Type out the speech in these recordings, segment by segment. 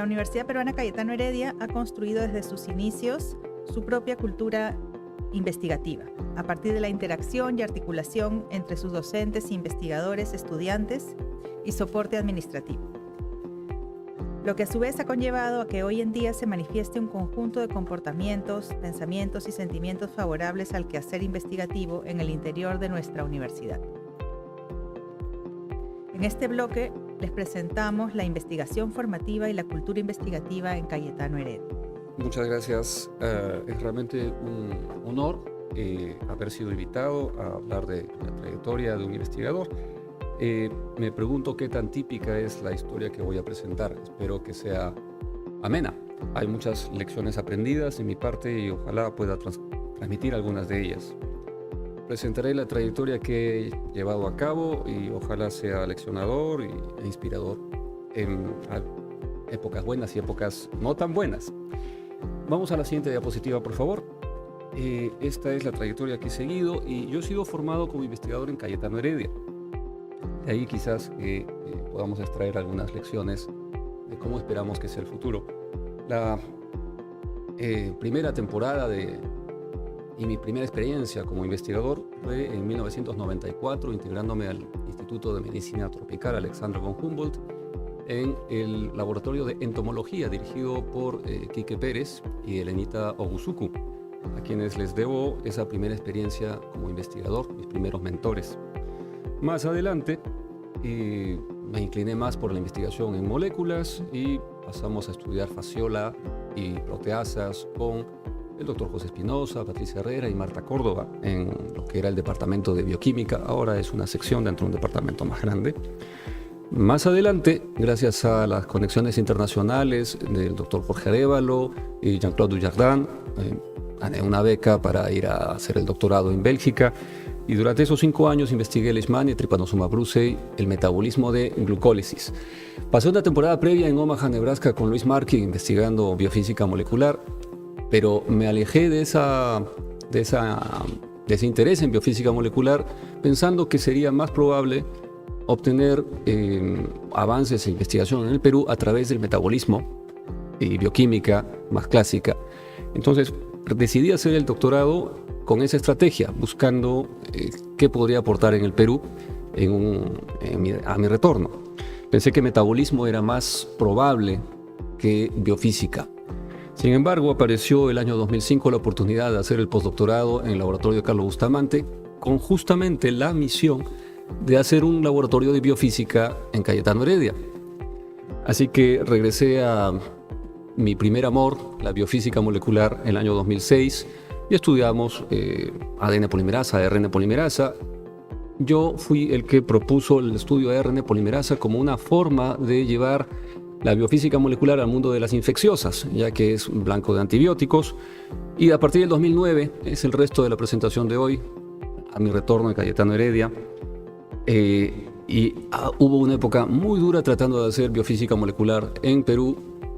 Universidad Peruana Cayetano Heredia ha construido desde sus inicios su propia cultura investigativa, a partir de la interacción y articulación entre sus docentes, investigadores, estudiantes y soporte administrativo. Lo que a su vez ha conllevado a que hoy en día se manifieste un conjunto de comportamientos, pensamientos y sentimientos favorables al quehacer investigativo en el interior de nuestra universidad. En este bloque les presentamos la investigación formativa y la cultura investigativa en Cayetano Heredia. Muchas gracias. Es realmente un honor haber sido invitado a hablar de la trayectoria de un investigador. Me pregunto qué tan típica es la historia que voy a presentar. Espero que sea amena. Hay muchas lecciones aprendidas de mi parte y ojalá pueda transmitir algunas de ellas. Presentaré la trayectoria que he llevado a cabo y ojalá sea leccionador e inspirador en épocas buenas y épocas no tan buenas. Vamos a la siguiente diapositiva, por favor. Esta es la trayectoria que he seguido y yo he sido formado como investigador en Cayetano Heredia. De ahí quizás podamos extraer algunas lecciones de cómo esperamos que sea el futuro. La primera temporada y mi primera experiencia como investigador fue en 1994, integrándome al Instituto de Medicina Tropical Alexander von Humboldt en el laboratorio de entomología dirigido por Quique Pérez y Elenita Oguzuku, a quienes les debo esa primera experiencia como investigador, mis primeros mentores. Más adelante me incliné más por la investigación en moléculas y pasamos a estudiar fasciola y proteasas con el doctor José Espinosa, Patricia Herrera y Marta Córdoba en lo que era el departamento de bioquímica. Ahora es una sección dentro de un departamento más grande. Más adelante, gracias a las conexiones internacionales del doctor Jorge Arévalo y Jean-Claude Dujardin, gané una beca para ir a hacer el doctorado en Bélgica. Y durante esos 5 años investigué Leishmania, Trypanosoma brucei, el metabolismo de glucólisis. Pasé una temporada previa en Omaha, Nebraska, con Luis Markey investigando biofísica molecular, pero me alejé de ese interés en biofísica molecular pensando que sería más probable obtener avances en investigación en el Perú a través del metabolismo y bioquímica más clásica. Entonces decidí hacer el doctorado con esa estrategia, buscando qué podría aportar en el Perú a mi retorno. Pensé que metabolismo era más probable que biofísica. Sin embargo, apareció el año 2005 la oportunidad de hacer el postdoctorado en el laboratorio de Carlos Bustamante, con justamente la misión de hacer un laboratorio de biofísica en Cayetano Heredia. Así que regresé a mi primer amor, la biofísica molecular, en el año 2006, y estudiamos ADN polimerasa, ARN polimerasa. Yo fui el que propuso el estudio de ARN polimerasa como una forma de llevar la biofísica molecular al mundo de las infecciosas, ya que es blanco de antibióticos. Y a partir del 2009 es el resto de la presentación de hoy, a mi retorno de Cayetano Heredia. Hubo una época muy dura tratando de hacer biofísica molecular en Perú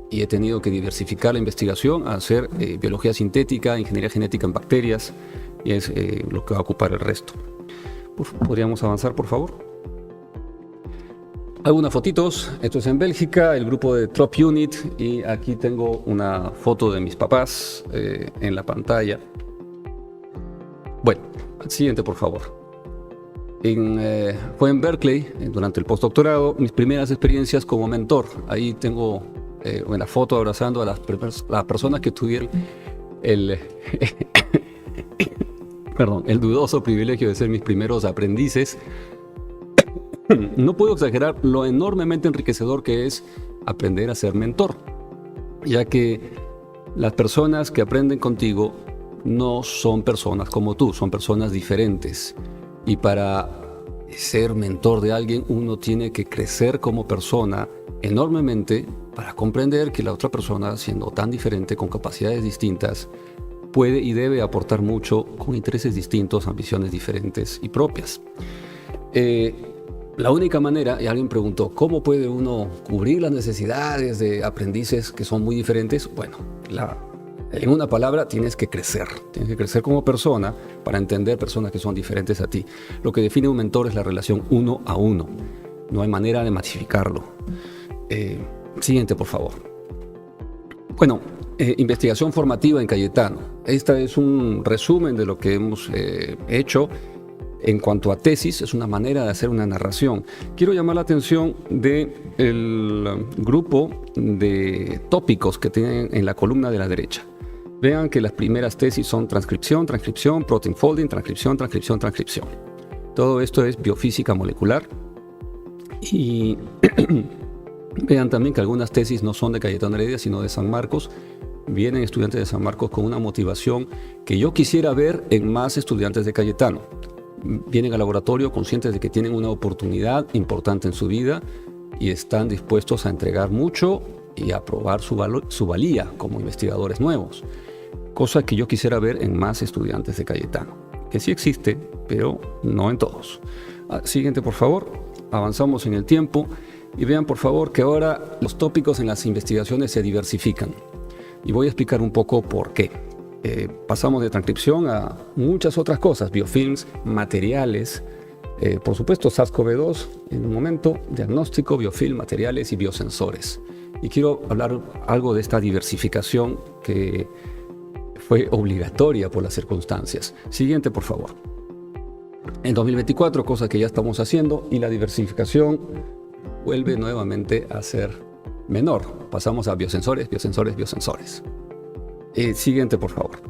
y he tenido que diversificar la investigación a hacer biología sintética, ingeniería genética en bacterias, y es lo que va a ocupar el resto. ¿Podríamos avanzar, por favor? Algunas fotitos. Esto es en Bélgica, el grupo de Trop Unit, y aquí tengo una foto de mis papás en la pantalla. Bueno, siguiente, por favor. Fue en Berkeley, durante el postdoctorado, mis primeras experiencias como mentor. Ahí tengo una foto abrazando a las personas que tuvieron el dudoso privilegio de ser mis primeros aprendices. No puedo exagerar lo enormemente enriquecedor que es aprender a ser mentor, ya que las personas que aprenden contigo no son personas como tú, son personas diferentes. Y para ser mentor de alguien, uno tiene que crecer como persona enormemente para comprender que la otra persona, siendo tan diferente, con capacidades distintas, puede y debe aportar mucho con intereses distintos, ambiciones diferentes y propias. La única manera, y alguien preguntó, ¿cómo puede uno cubrir las necesidades de aprendices que son muy diferentes? Bueno, en una palabra, tienes que crecer como persona para entender personas que son diferentes a ti. Lo que define un mentor es la relación uno a uno. No hay manera de masificarlo. Siguiente, por favor. Bueno, investigación formativa en Cayetano. Esta es un resumen de lo que hemos hecho. En cuanto a tesis, es una manera de hacer una narración. Quiero llamar la atención del grupo de tópicos que tienen en la columna de la derecha. Vean que las primeras tesis son transcripción, transcripción, protein folding, transcripción, transcripción, transcripción. Todo esto es biofísica molecular. Y vean también que algunas tesis no son de Cayetano Heredia, sino de San Marcos. Vienen estudiantes de San Marcos con una motivación que yo quisiera ver en más estudiantes de Cayetano. Vienen al laboratorio conscientes de que tienen una oportunidad importante en su vida y están dispuestos a entregar mucho y a probar su valía como investigadores nuevos. Cosa que yo quisiera ver en más estudiantes de Cayetano, que sí existe, pero no en todos. Siguiente, por favor. Avanzamos en el tiempo y vean, por favor, que ahora los tópicos en las investigaciones se diversifican. Y voy a explicar un poco por qué. Pasamos de transcripción a muchas otras cosas, biofilms, materiales, por supuesto SARS-CoV-2 en un momento, diagnóstico, biofilm, materiales y biosensores. Y quiero hablar algo de esta diversificación que fue obligatoria por las circunstancias. Siguiente, por favor. En 2024, cosa que ya estamos haciendo, y la diversificación vuelve nuevamente a ser menor. Pasamos a biosensores, biosensores, biosensores. Siguiente, por favor.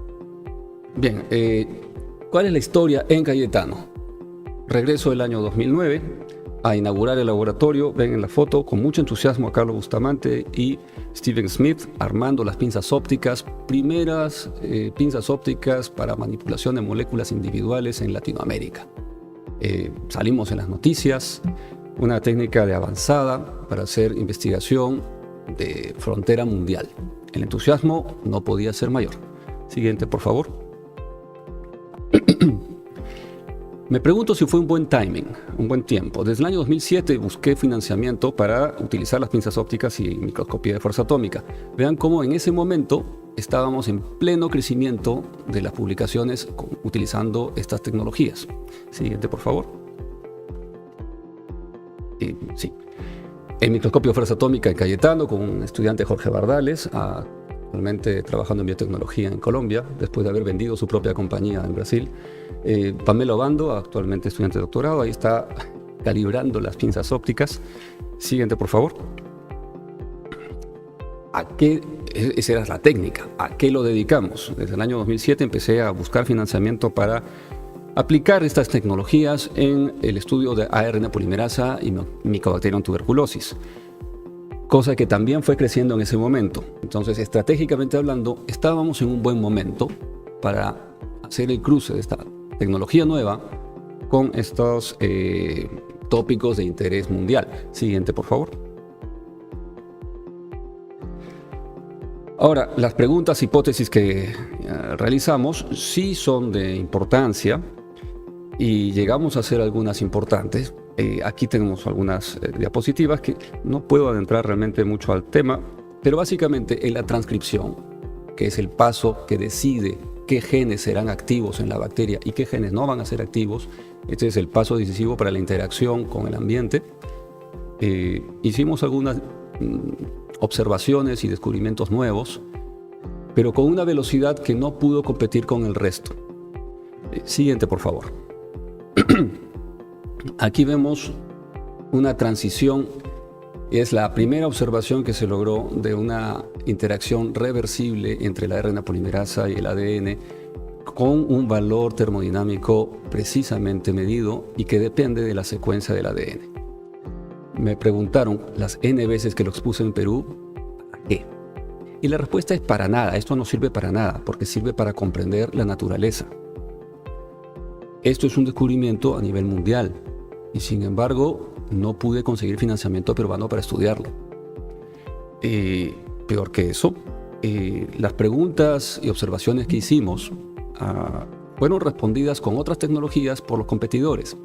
Bien, ¿cuál es la historia en Cayetano? Regreso del año 2009 a inaugurar el laboratorio. Ven en la foto con mucho entusiasmo a Carlos Bustamante y Steven Smith armando las pinzas ópticas, primeras pinzas ópticas para manipulación de moléculas individuales en Latinoamérica. Salimos en las noticias, una técnica de avanzada para hacer investigación de frontera mundial. El entusiasmo no podía ser mayor. Siguiente, por favor. Me pregunto si fue un buen timing, un buen tiempo. Desde el año 2007 busqué financiamiento para utilizar las pinzas ópticas y microscopía de fuerza atómica. Vean cómo en ese momento estábamos en pleno crecimiento de las publicaciones utilizando estas tecnologías. Siguiente, por favor. Sí. El microscopio de fuerza atómica en Cayetano con un estudiante, Jorge Bardales, actualmente trabajando en biotecnología en Colombia, después de haber vendido su propia compañía en Brasil. Pamela Obando, actualmente estudiante de doctorado, ahí está calibrando las pinzas ópticas. Siguiente, por favor. Esa era la técnica. ¿A qué lo dedicamos? Desde el año 2007 empecé a buscar financiamiento para aplicar estas tecnologías en el estudio de ARN polimerasa y Mycobacterium tuberculosis, cosa que también fue creciendo en ese momento. Entonces, estratégicamente hablando, estábamos en un buen momento para hacer el cruce de esta tecnología nueva con estos tópicos de interés mundial. Siguiente, por favor. Ahora, las preguntas, hipótesis que realizamos sí son de importancia y llegamos a hacer algunas importantes. Aquí tenemos algunas diapositivas que no puedo adentrar realmente mucho al tema, pero básicamente en la transcripción, que es el paso que decide qué genes serán activos en la bacteria y qué genes no van a ser activos. Este es el paso decisivo para la interacción con el ambiente. Hicimos algunas observaciones y descubrimientos nuevos, pero con una velocidad que no pudo competir con el resto. Siguiente, por favor. Aquí vemos una transición. Es la primera observación que se logró de una interacción reversible entre la RNA polimerasa y el ADN con un valor termodinámico precisamente medido y que depende de la secuencia del ADN. Me preguntaron las N veces que lo expuse en Perú, ¿para qué? Y la respuesta es para nada. Esto no sirve para nada, porque sirve para comprender la naturaleza. Esto es un descubrimiento a nivel mundial y sin embargo no pude conseguir financiamiento peruano para estudiarlo. Peor que eso, las preguntas y observaciones que hicimos fueron respondidas con otras tecnologías por los competidores.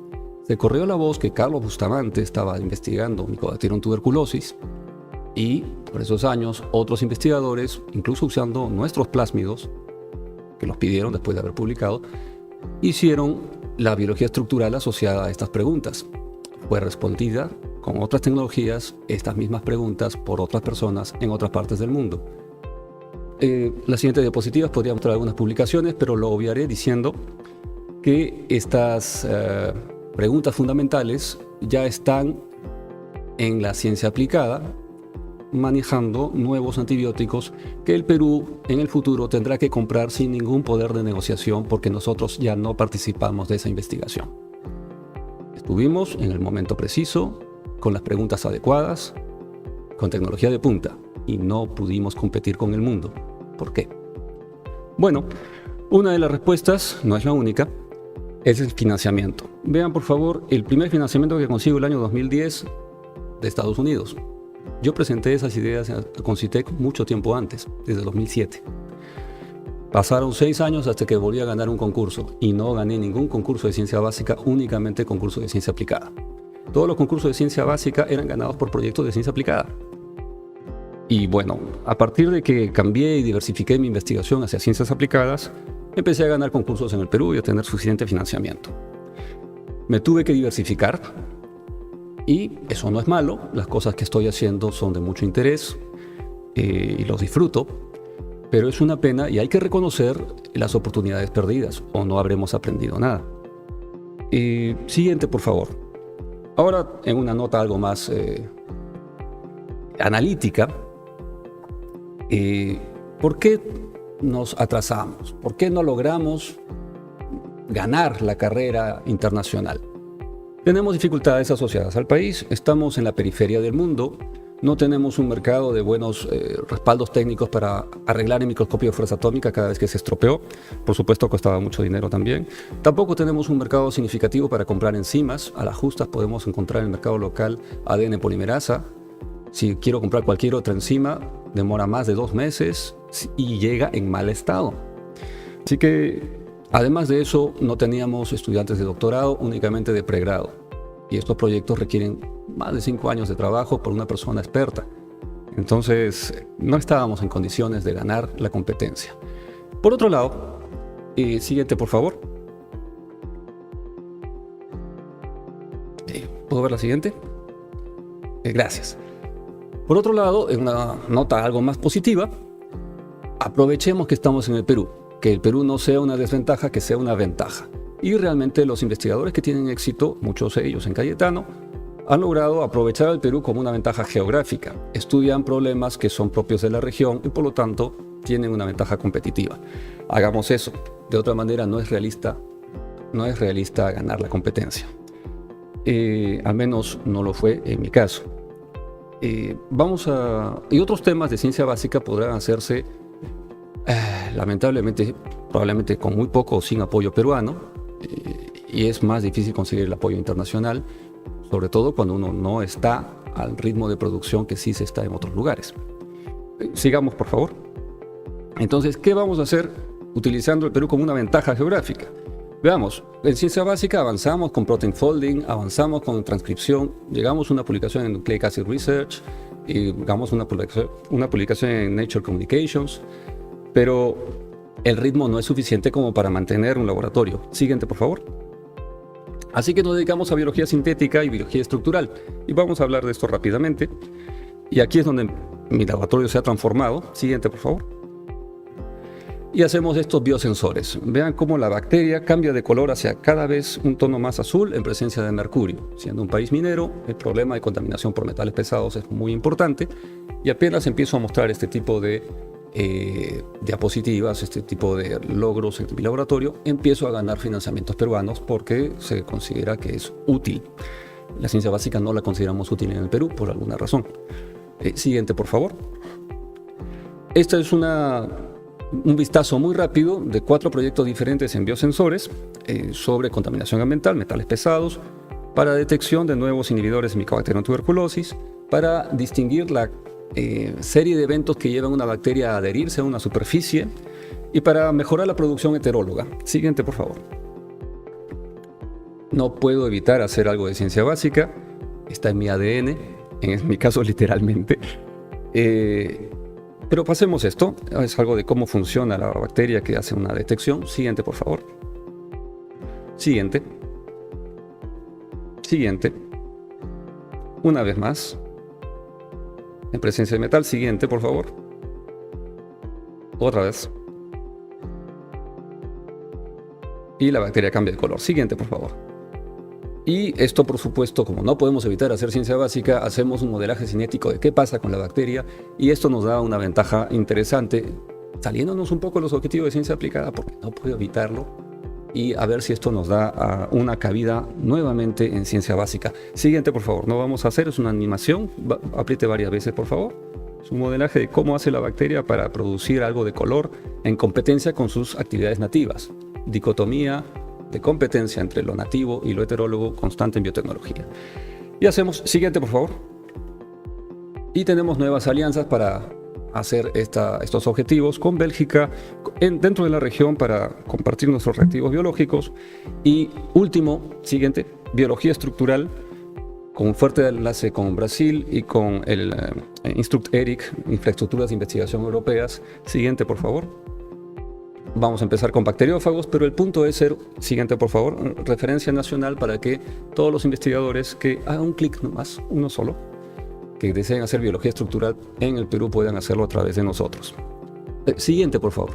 Se corrió la voz que Carlos Bustamante estaba investigando Mycobacterium tuberculosis y por esos años otros investigadores, incluso usando nuestros plásmidos, que los pidieron después de haber publicado, hicieron la biología estructural asociada a estas preguntas. Fue respondida con otras tecnologías estas mismas preguntas por otras personas en otras partes del mundo. las siguientes diapositivas podría mostrar algunas publicaciones, pero lo obviaré diciendo que estas preguntas fundamentales ya están en la ciencia aplicada, manejando nuevos antibióticos que el Perú en el futuro tendrá que comprar sin ningún poder de negociación porque nosotros ya no participamos de esa investigación. Estuvimos en el momento preciso, con las preguntas adecuadas, con tecnología de punta y no pudimos competir con el mundo. ¿Por qué? Bueno, una de las respuestas, no es la única, es el financiamiento. Vean por favor el primer financiamiento que consigo el año 2010 de Estados Unidos. Yo presenté esas ideas a Concitec mucho tiempo antes, desde 2007. Pasaron 6 años hasta que volví a ganar un concurso y no gané ningún concurso de ciencia básica, únicamente concurso de ciencia aplicada. Todos los concursos de ciencia básica eran ganados por proyectos de ciencia aplicada. Y bueno, a partir de que cambié y diversifiqué mi investigación hacia ciencias aplicadas, empecé a ganar concursos en el Perú y a tener suficiente financiamiento. Me tuve que diversificar. Y eso no es malo, las cosas que estoy haciendo son de mucho interés y los disfruto, pero es una pena y hay que reconocer las oportunidades perdidas o no habremos aprendido nada. Siguiente, por favor. Ahora, en una nota algo más analítica, ¿por qué nos atrasamos? ¿Por qué no logramos ganar la carrera internacional? Tenemos dificultades asociadas al país, estamos en la periferia del mundo, no tenemos un mercado de buenos respaldos técnicos para arreglar el microscopio de fuerza atómica cada vez que se estropeó, por supuesto costaba mucho dinero también. Tampoco tenemos un mercado significativo para comprar enzimas, a las justas podemos encontrar en el mercado local ADN polimerasa. Si quiero comprar cualquier otra enzima, demora más de 2 meses y llega en mal estado. Así que además de eso, no teníamos estudiantes de doctorado, únicamente de pregrado. Y estos proyectos requieren más de 5 años de trabajo por una persona experta. Entonces, no estábamos en condiciones de ganar la competencia. Por otro lado, siguiente, por favor. ¿Puedo ver la siguiente? Gracias. Por otro lado, en una nota algo más positiva, aprovechemos que estamos en el Perú. Que el Perú no sea una desventaja, que sea una ventaja. Y realmente los investigadores que tienen éxito, muchos de ellos en Cayetano, han logrado aprovechar al Perú como una ventaja geográfica. Estudian problemas que son propios de la región y por lo tanto tienen una ventaja competitiva. Hagamos eso. De otra manera no es realista ganar la competencia. Al menos no lo fue en mi caso. Y otros temas de ciencia básica podrán hacerse lamentablemente, probablemente con muy poco o sin apoyo peruano, y es más difícil conseguir el apoyo internacional, sobre todo cuando uno no está al ritmo de producción que sí se está en otros lugares. Sigamos, por favor. Entonces, ¿qué vamos a hacer utilizando el Perú como una ventaja geográfica? Veamos, en ciencia básica avanzamos con protein folding, avanzamos con transcripción, llegamos a una publicación en Nucleic Acid Research, y llegamos a una publicación en Nature Communications, pero el ritmo no es suficiente como para mantener un laboratorio. Siguiente, por favor. Así que nos dedicamos a biología sintética y biología estructural. Y vamos a hablar de esto rápidamente. Y aquí es donde mi laboratorio se ha transformado. Siguiente, por favor. Y hacemos estos biosensores. Vean cómo la bacteria cambia de color hacia cada vez un tono más azul en presencia de mercurio. Siendo un país minero, el problema de contaminación por metales pesados es muy importante. Y apenas empiezo a mostrar este tipo de diapositivas, este tipo de logros en mi laboratorio, empiezo a ganar financiamientos peruanos porque se considera que es útil. La ciencia básica no la consideramos útil en el Perú por alguna razón. Siguiente, por favor. Esta es un vistazo muy rápido de 4 proyectos diferentes en biosensores sobre contaminación ambiental, metales pesados, para detección de nuevos inhibidores de Mycobacterium tuberculosis, para distinguir la serie de eventos que llevan una bacteria a adherirse a una superficie y para mejorar la producción heteróloga. Siguiente, por favor. No puedo evitar hacer algo de ciencia básica, está en mi ADN, en mi caso literalmente. Pero pasemos esto, es algo de cómo funciona la bacteria que hace una detección. Siguiente, por favor. Siguiente. Siguiente. Una vez más. En presencia de metal. Siguiente, por favor. Otra vez. Y la bacteria cambia de color. Siguiente, por favor. Y esto, por supuesto, como no podemos evitar hacer ciencia básica, hacemos un modelaje cinético de qué pasa con la bacteria, y esto nos da una ventaja interesante, saliéndonos un poco de los objetivos de ciencia aplicada, porque no puedo evitarlo, y a ver si esto nos da una cabida nuevamente en ciencia básica. Siguiente, por favor. No vamos a hacer, es una animación. Apriete varias veces, por favor. Es un modelaje de cómo hace la bacteria para producir algo de color en competencia con sus actividades nativas. Dicotomía de competencia entre lo nativo y lo heterólogo constante en biotecnología. Y hacemos, siguiente por favor. Y tenemos nuevas alianzas para hacer estos objetivos con Bélgica dentro de la región para compartir nuestros reactivos biológicos. Y último, siguiente, biología estructural, con un fuerte enlace con Brasil y con el Instruct ERIC, Infraestructuras de Investigación Europeas. Siguiente por favor. Vamos a empezar con bacteriófagos, pero el punto es ser, siguiente por favor, referencia nacional para que todos los investigadores que hagan un clic nomás, uno solo, que deseen hacer biología estructural en el Perú puedan hacerlo a través de nosotros. Siguiente por favor.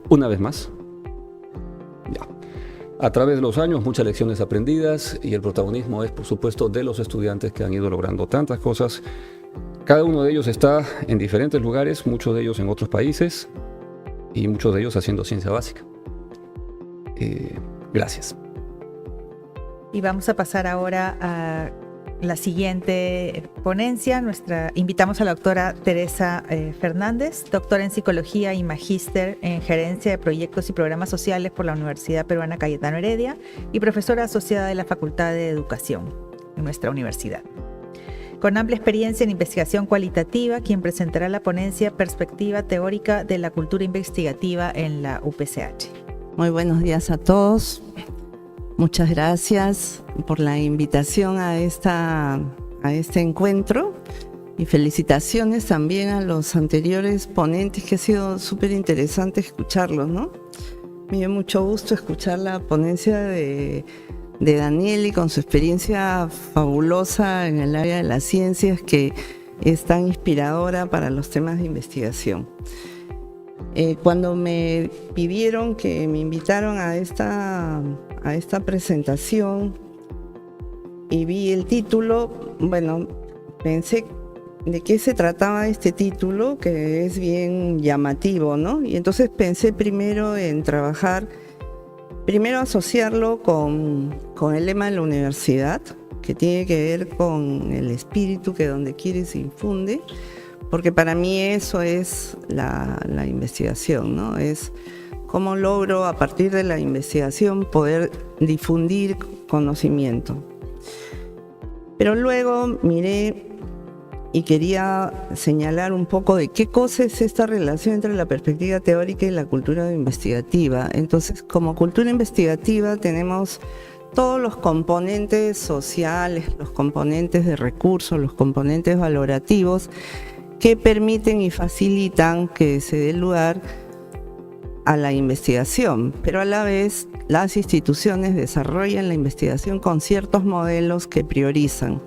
Una vez más. Ya. A través de los años, muchas lecciones aprendidas, y el protagonismo es, por supuesto, de los estudiantes que han ido logrando tantas cosas. Cada uno de ellos está en diferentes lugares, muchos de ellos en otros países y muchos de ellos haciendo ciencia básica. Gracias. Y vamos a pasar ahora a la siguiente ponencia. Invitamos a la doctora Teresa Fernández, doctora en Psicología y magíster en Gerencia de Proyectos y Programas Sociales por la Universidad Peruana Cayetano Heredia y profesora asociada de la Facultad de Educación en nuestra universidad. Con amplia experiencia en investigación cualitativa, quien presentará la ponencia Perspectiva Teórica de la Cultura Investigativa en la UPCH. Muy buenos días a todos. Muchas gracias por la invitación a este encuentro y felicitaciones también a los anteriores ponentes, que ha sido súper interesante escucharlos, ¿no? Me dio mucho gusto escuchar la ponencia de Daniel, y con su experiencia fabulosa en el área de las ciencias, que es tan inspiradora para los temas de investigación. Cuando me pidieron que me invitaron a esta presentación y vi el título, bueno, pensé de qué se trataba este título, que es bien llamativo, ¿no? Y entonces pensé primero en asociarlo con el lema de la universidad, que tiene que ver con el espíritu que donde quiere se infunde, porque para mí eso es la investigación, ¿no? Es cómo logro a partir de la investigación poder difundir conocimiento. Pero luego miré y quería señalar un poco de qué cosa es esta relación entre la perspectiva teórica y la cultura investigativa. Entonces, como cultura investigativa tenemos todos los componentes sociales, los componentes de recursos, los componentes valorativos que permiten y facilitan que se dé lugar a la investigación, pero a la vez las instituciones desarrollan la investigación con ciertos modelos que priorizan.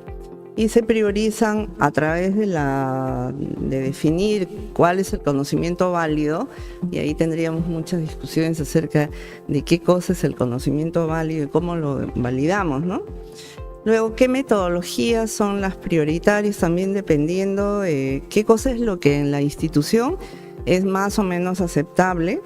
Y se priorizan a través de definir cuál es el conocimiento válido, y ahí tendríamos muchas discusiones acerca de qué cosa es el conocimiento válido y cómo lo validamos, ¿no? Luego, qué metodologías son las prioritarias, también dependiendo de qué cosa es lo que en la institución es más o menos aceptable,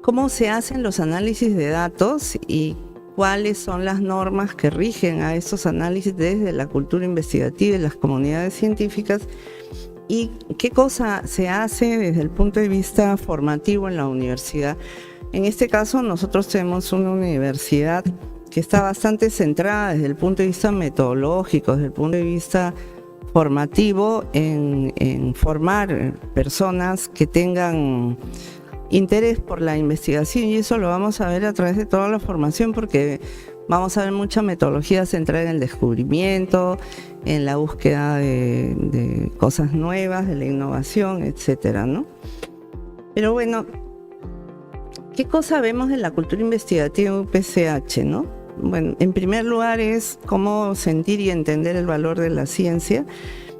cómo se hacen los análisis de datos y cuáles son las normas que rigen a estos análisis desde la cultura investigativa y las comunidades científicas, y qué cosa se hace desde el punto de vista formativo en la universidad. En este caso, nosotros tenemos una universidad que está bastante centrada desde el punto de vista metodológico, desde el punto de vista formativo, en formar personas que tengan interés por la investigación, y eso lo vamos a ver a través de toda la formación, porque vamos a ver mucha metodología centrada en el descubrimiento, en la búsqueda de cosas nuevas, de la innovación, etcétera, ¿no? Pero bueno, ¿qué cosa vemos de la cultura investigativa en UPCH, no? Bueno, en primer lugar es cómo sentir y entender el valor de la ciencia,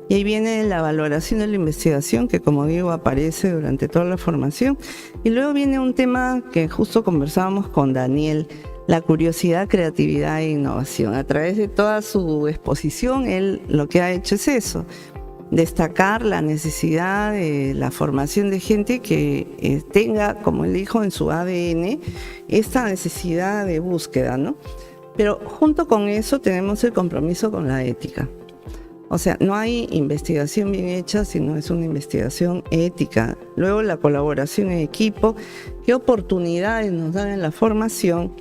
Y ahí viene la valoración de la investigación, que como digo, aparece durante toda la formación. Y luego viene un tema que justo conversábamos con Daniel, la curiosidad, creatividad e innovación. A través de toda su exposición, él lo que ha hecho es eso, destacar la necesidad de la formación de gente que tenga, como él dijo, en su ADN, esta necesidad de búsqueda, ¿no? Pero junto con eso tenemos el compromiso con la ética. O sea, no hay investigación bien hecha si no es una investigación ética. Luego la colaboración en equipo, qué oportunidades nos dan en la formación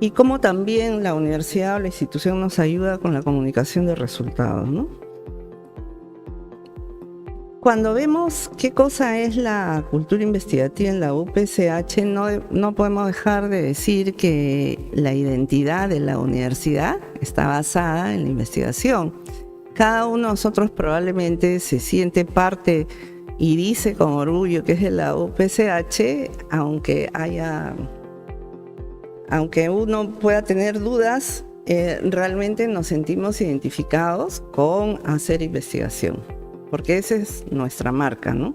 y cómo también la universidad o la institución nos ayuda con la comunicación de resultados, ¿no? Cuando vemos qué cosa es la cultura investigativa en la UPCH, no podemos dejar de decir que la identidad de la universidad está basada en la investigación. Cada uno de nosotros probablemente se siente parte y dice con orgullo que es de la UPCH, aunque uno pueda tener dudas, realmente nos sentimos identificados con hacer investigación, porque esa es nuestra marca, ¿no?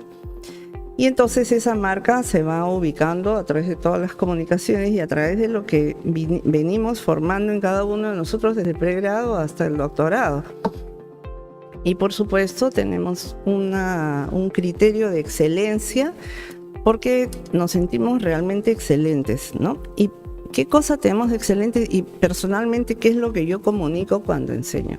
Y entonces esa marca se va ubicando a través de todas las comunicaciones y a través de lo que venimos formando en cada uno de nosotros desde el pregrado hasta el doctorado. Y por supuesto tenemos un criterio de excelencia porque nos sentimos realmente excelentes, ¿no? ¿Y qué cosa tenemos de excelente? Y personalmente, ¿qué es lo que yo comunico cuando enseño?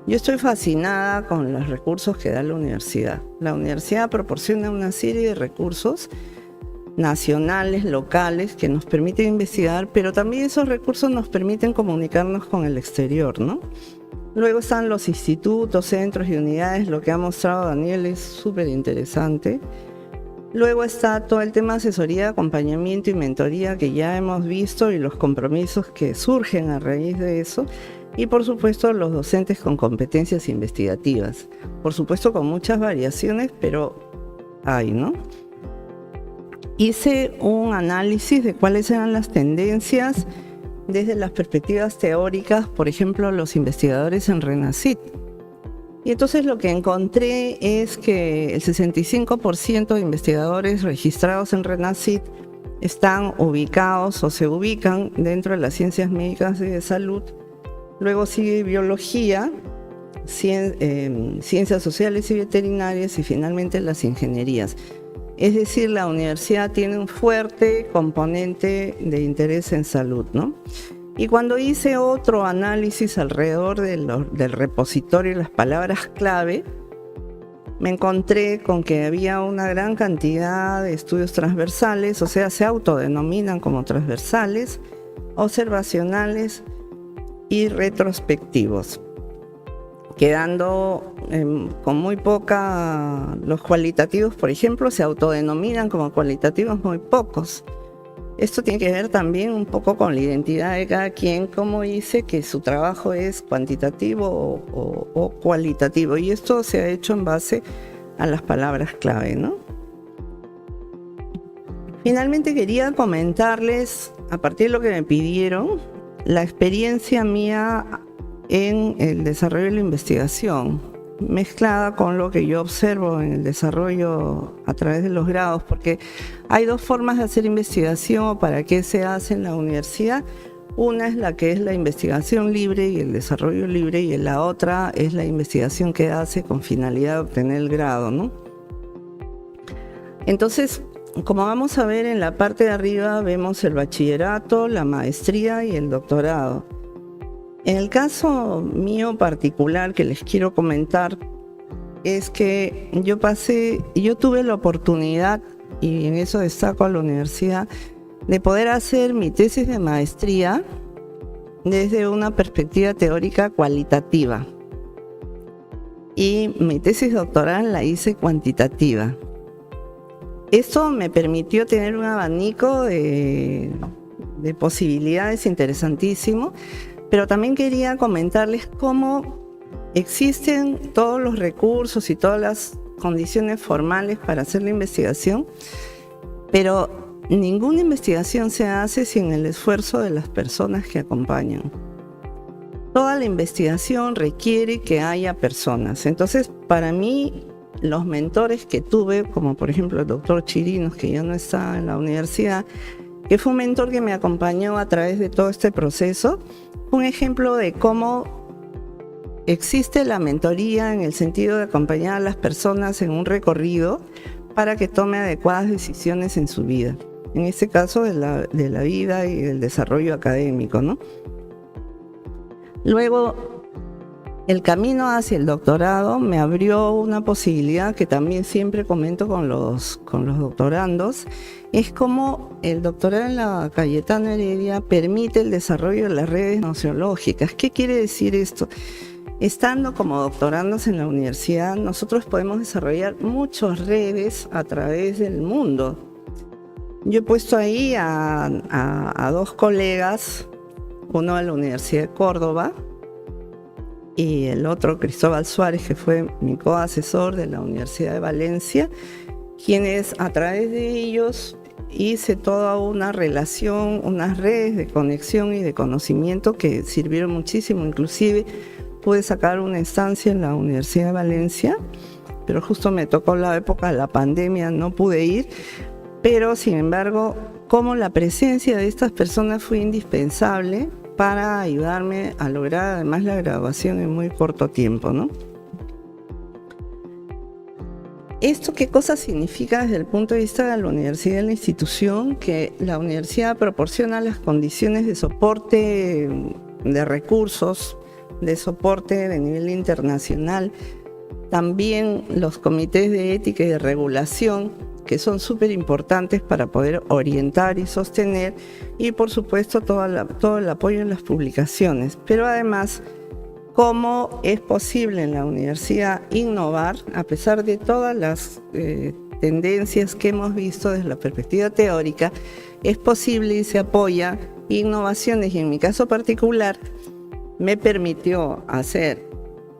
Yo estoy fascinada con los recursos que da la universidad. La universidad proporciona una serie de recursos nacionales, locales, que nos permiten investigar, pero también esos recursos nos permiten comunicarnos con el exterior, ¿no? Luego están los institutos, centros y unidades, lo que ha mostrado Daniel es súper interesante. Luego está todo el tema de asesoría, acompañamiento y mentoría que ya hemos visto y los compromisos que surgen a raíz de eso. Y por supuesto los docentes con competencias investigativas. Por supuesto con muchas variaciones, pero hay, ¿no? Hice un análisis de cuáles eran las tendencias desde las perspectivas teóricas, por ejemplo, los investigadores en RENACYT. Y entonces lo que encontré es que el 65% de investigadores registrados en RENACYT están ubicados o se ubican dentro de las ciencias médicas y de salud. Luego sigue biología, ciencias sociales y veterinarias y finalmente las ingenierías. Es decir, la universidad tiene un fuerte componente de interés en salud, ¿no? Y cuando hice otro análisis alrededor del repositorio y las palabras clave, me encontré con que había una gran cantidad de estudios transversales, o sea, se autodenominan como transversales, observacionales y retrospectivos, quedando con muy poca. Los cualitativos, por ejemplo, se autodenominan como cualitativos muy pocos. Esto tiene que ver también un poco con la identidad de cada quien, cómo dice que su trabajo es cuantitativo o cualitativo, y esto se ha hecho en base a las palabras clave, ¿no? Finalmente quería comentarles, a partir de lo que me pidieron, la experiencia mía en el desarrollo de la investigación, mezclada con lo que yo observo en el desarrollo a través de los grados, porque hay dos formas de hacer investigación o para qué se hace en la universidad. Una es la que es la investigación libre y el desarrollo libre, y la otra es la investigación que hace con finalidad de obtener el grado, ¿no? Entonces, como vamos a ver en la parte de arriba, vemos el bachillerato, la maestría y el doctorado. En el caso mío particular que les quiero comentar es que yo tuve la oportunidad, y en eso destaco a la universidad, de poder hacer mi tesis de maestría desde una perspectiva teórica cualitativa. Y mi tesis doctoral la hice cuantitativa. Esto me permitió tener un abanico de posibilidades interesantísimo, pero también quería comentarles cómo existen todos los recursos y todas las condiciones formales para hacer la investigación, pero ninguna investigación se hace sin el esfuerzo de las personas que acompañan. toda la investigación requiere que haya personas. Entonces, para mí, los mentores que tuve, como por ejemplo el doctor Chirinos, que ya no está en la universidad, que fue un mentor que me acompañó a través de todo este proceso, un ejemplo de cómo existe la mentoría en el sentido de acompañar a las personas en un recorrido para que tome adecuadas decisiones en su vida. En este caso de la vida y del desarrollo académico, ¿no? Luego, el camino hacia el doctorado me abrió una posibilidad que también siempre comento con los doctorandos, es como el doctorado en la Cayetano Heredia permite el desarrollo de las redes nociológicas. ¿Qué quiere decir esto? Estando como doctorandos en la universidad, nosotros podemos desarrollar muchas redes a través del mundo. Yo he puesto ahí a dos colegas, uno de la Universidad de Córdoba y el otro, Cristóbal Suárez, que fue mi coasesor de la Universidad de Valencia, quienes a través de ellos hice toda una relación, unas redes de conexión y de conocimiento que sirvieron muchísimo. Inclusive pude sacar una estancia en la Universidad de Valencia, pero justo me tocó la época de la pandemia, no pude ir, pero sin embargo, como la presencia de estas personas fue indispensable para ayudarme a lograr además la graduación en muy corto tiempo, ¿no? ¿Esto qué cosa significa desde el punto de vista de la universidad y de la institución? Que la universidad proporciona las condiciones de soporte de recursos, de soporte de nivel internacional, también los comités de ética y de regulación, que son súper importantes para poder orientar y sostener, y por supuesto todo el apoyo en las publicaciones. Pero además, cómo es posible en la universidad innovar a pesar de todas las tendencias que hemos visto desde la perspectiva teórica, es posible y se apoya innovaciones, y en mi caso particular me permitió hacer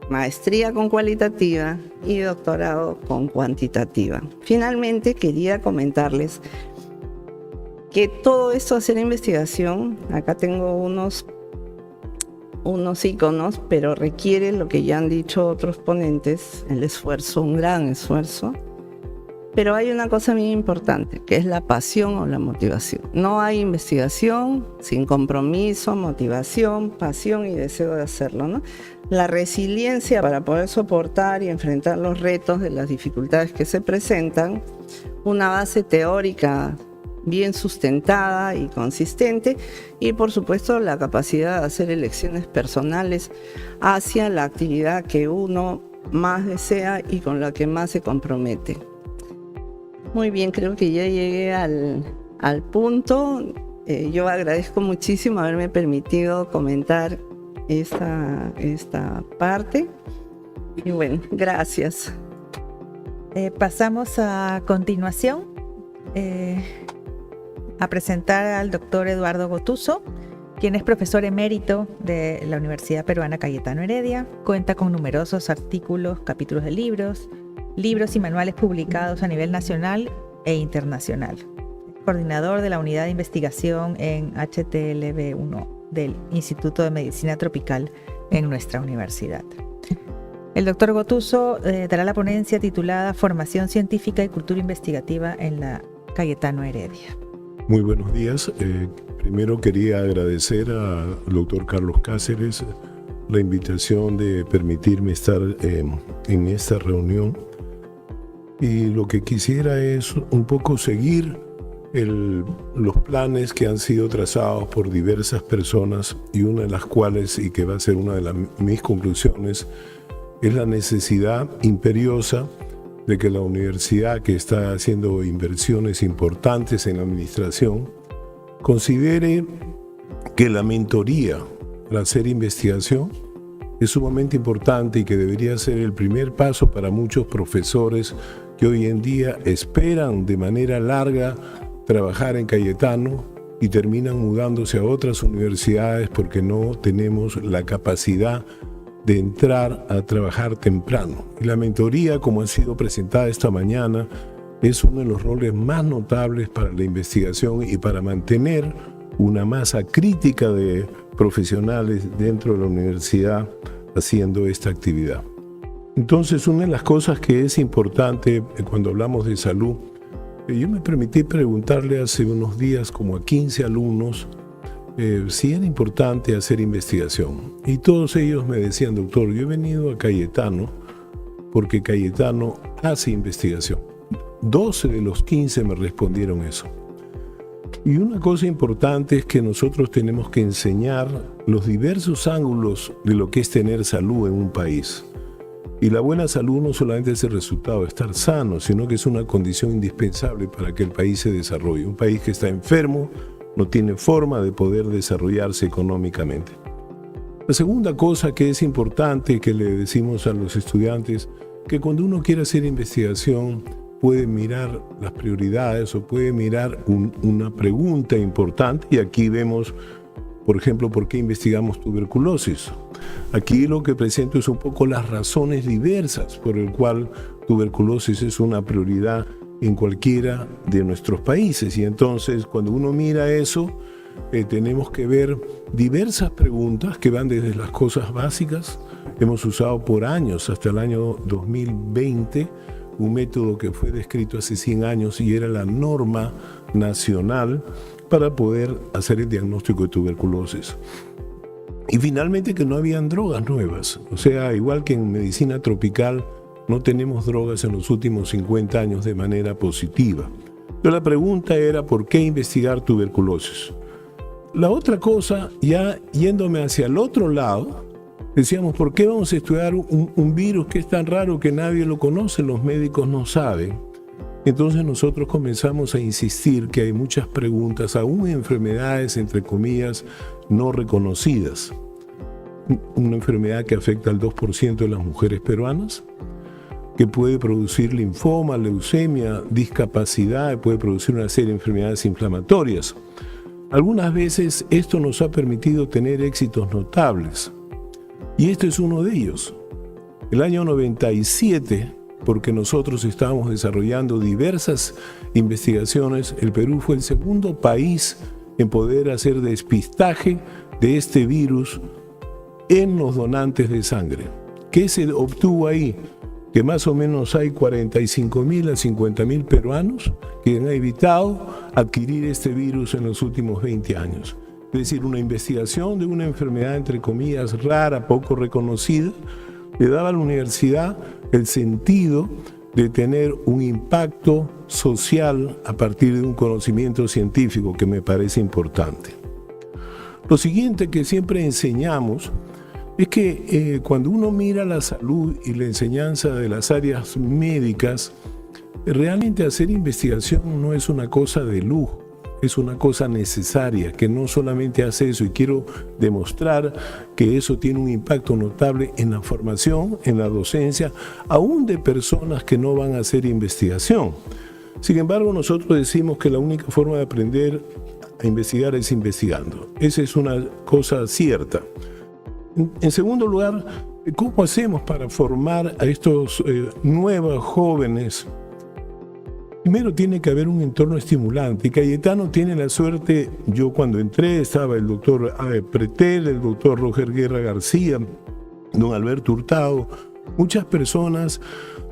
maestría con cualitativa y doctorado con cuantitativa. Finalmente, quería comentarles que todo esto, hacer investigación, acá tengo unos iconos, pero requiere lo que ya han dicho otros ponentes, el esfuerzo, un gran esfuerzo. Pero hay una cosa muy importante, que es la pasión o la motivación. No hay investigación sin compromiso, motivación, pasión y deseo de hacerlo, ¿no? La resiliencia para poder soportar y enfrentar los retos de las dificultades que se presentan, una base teórica bien sustentada y consistente, y por supuesto la capacidad de hacer elecciones personales hacia la actividad que uno más desea y con la que más se compromete. Muy bien, creo que ya llegué al punto. Yo agradezco muchísimo haberme permitido comentar esta parte. Y bueno, gracias. Pasamos a continuación a presentar al doctor Eduardo Gotuso, quien es profesor emérito de la Universidad Peruana Cayetano Heredia. Cuenta con numerosos artículos, capítulos de libros y manuales publicados a nivel nacional e internacional. Coordinador de la Unidad de Investigación en HTLV1 del Instituto de Medicina Tropical en nuestra universidad. El doctor Gotuso dará la ponencia titulada Formación Científica y Cultura Investigativa en la Cayetano Heredia. Muy buenos días. Primero quería agradecer al doctor Carlos Cáceres la invitación de permitirme estar en esta reunión. Y lo que quisiera es un poco seguir los planes que han sido trazados por diversas personas, y una de las cuales, y que va a ser una de mis conclusiones, es la necesidad imperiosa de que la universidad, que está haciendo inversiones importantes en la administración, considere que la mentoría para hacer investigación es sumamente importante, y que debería ser el primer paso para muchos profesores que hoy en día esperan de manera larga trabajar en Cayetano y terminan mudándose a otras universidades porque no tenemos la capacidad de entrar a trabajar temprano. Y la mentoría, como ha sido presentada esta mañana, es uno de los roles más notables para la investigación y para mantener una masa crítica de profesionales dentro de la universidad haciendo esta actividad. Entonces, una de las cosas que es importante cuando hablamos de salud, yo me permití preguntarle hace unos días como a 15 alumnos si era importante hacer investigación. Y todos ellos me decían: doctor, yo he venido a Cayetano porque Cayetano hace investigación. 12 de los 15 me respondieron eso. Y una cosa importante es que nosotros tenemos que enseñar los diversos ángulos de lo que es tener salud en un país. Y la buena salud no solamente es el resultado de estar sano, sino que es una condición indispensable para que el país se desarrolle. Un país que está enfermo no tiene forma de poder desarrollarse económicamente. La segunda cosa que es importante que le decimos a los estudiantes, que cuando uno quiere hacer investigación puede mirar las prioridades o puede mirar una pregunta importante, y aquí vemos, por ejemplo, por qué investigamos tuberculosis. Aquí lo que presento es un poco las razones diversas por el cual tuberculosis es una prioridad en cualquiera de nuestros países. Y entonces, cuando uno mira eso, tenemos que ver diversas preguntas que van desde las cosas básicas. Hemos usado por años, hasta el año 2020, un método que fue descrito hace 100 años y era la norma nacional para poder hacer el diagnóstico de tuberculosis. Y finalmente que no habían drogas nuevas. O sea, igual que en medicina tropical, no tenemos drogas en los últimos 50 años de manera positiva. Pero la pregunta era, ¿por qué investigar tuberculosis? La otra cosa, ya yéndome hacia el otro lado, decíamos, ¿por qué vamos a estudiar un virus que es tan raro que nadie lo conoce? Los médicos no saben. Entonces nosotros comenzamos a insistir que hay muchas preguntas, aún enfermedades, entre comillas, no reconocidas. Una enfermedad que afecta al 2% de las mujeres peruanas, que puede producir linfoma, leucemia, discapacidad, puede producir una serie de enfermedades inflamatorias. Algunas veces esto nos ha permitido tener éxitos notables. Y este es uno de ellos. El año 97, porque nosotros estábamos desarrollando diversas investigaciones, el Perú fue el segundo país en poder hacer despistaje de este virus en los donantes de sangre. ¿Qué se obtuvo ahí? Que más o menos hay 45.000 a 50.000 peruanos que han evitado adquirir este virus en los últimos 20 años. Es decir, una investigación de una enfermedad, entre comillas, rara, poco reconocida, le daba a la universidad el sentido de tener un impacto social a partir de un conocimiento científico que me parece importante. Lo siguiente que siempre enseñamos es que cuando uno mira la salud y la enseñanza de las áreas médicas, realmente hacer investigación no es una cosa de lujo. Es una cosa necesaria, que no solamente hace eso, y quiero demostrar que eso tiene un impacto notable en la formación, en la docencia, aún de personas que no van a hacer investigación. Sin embargo, nosotros decimos que la única forma de aprender a investigar es investigando. Esa es una cosa cierta. En segundo lugar, ¿cómo hacemos para formar a estos nuevos jóvenes? Primero tiene que haber un entorno estimulante. Cayetano tiene la suerte, yo cuando entré estaba el doctor Pretel, el doctor Roger Guerra García, don Alberto Hurtado, muchas personas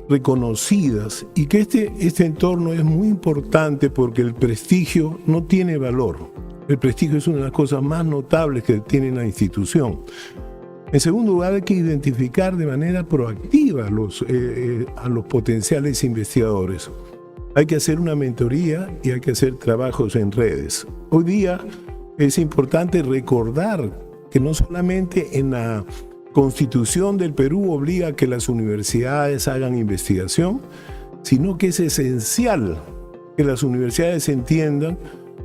reconocidas, y que este entorno es muy importante porque el prestigio no tiene valor. El prestigio es una de las cosas más notables que tiene la institución. En segundo lugar, hay que identificar de manera proactiva a los potenciales investigadores. Hay que hacer una mentoría y hay que hacer trabajos en redes. Hoy día es importante recordar que no solamente en la Constitución del Perú obliga a que las universidades hagan investigación, sino que es esencial que las universidades entiendan